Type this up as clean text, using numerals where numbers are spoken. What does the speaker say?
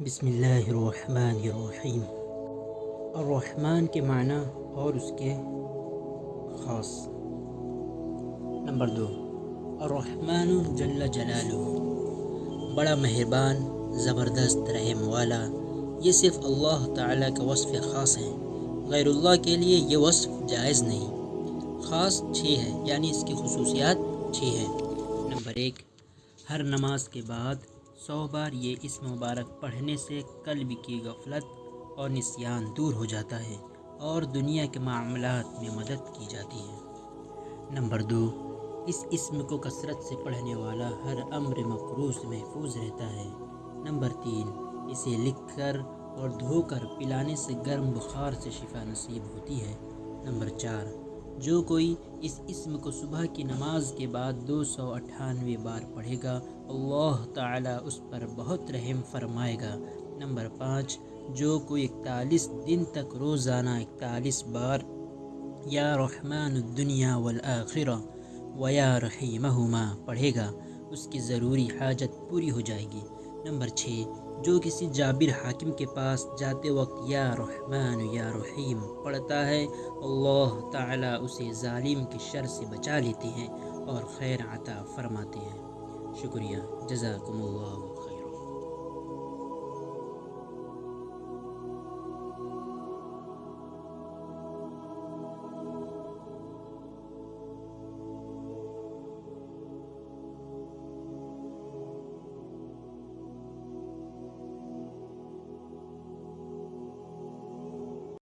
بسم اللہ الرحمن الرحیم۔ الرحمن کے معنی اور اس کے خاص۔ نمبر 2، الرحمن جل جلالہ، بڑا مہربان، زبردست، رحم والا۔ یہ صرف اللہ تعالیٰ کا وصف خاص ہے، غیر اللہ کے لیے یہ وصف جائز نہیں۔ خاص 6 ہے، یعنی اس کی خصوصیات 6 ہیں۔ نمبر 1، ہر نماز کے بعد 100 بار یہ اسم مبارک پڑھنے سے قلب کی غفلت اور نسیان دور ہو جاتا ہے اور دنیا کے معاملات میں مدد کی جاتی ہے۔ نمبر 2، اس اسم کو کثرت سے پڑھنے والا ہر امر مکروہ سے محفوظ رہتا ہے۔ نمبر 3، اسے لکھ کر اور دھو کر پلانے سے گرم بخار سے شفا نصیب ہوتی ہے۔ نمبر 4، جو کوئی اس اسم کو صبح کی نماز کے بعد 298 بار پڑھے گا، اللہ تعالیٰ اس پر بہت رحم فرمائے گا۔ نمبر 5، جو کوئی 41 دن تک روزانہ 41 بار یا رحمن الدنیا والآخرہ و یا رحیمہما پڑھے گا، اس کی ضروری حاجت پوری ہو جائے گی۔ نمبر 6، جو کسی جابر حاکم کے پاس جاتے وقت یا رحمن یا رحیم پڑھتا ہے، اللہ تعالیٰ اسے ظالم کی شر سے بچا لیتے ہیں اور خیر عطا فرماتے ہیں۔ شکریہ، جزاکم اللہ۔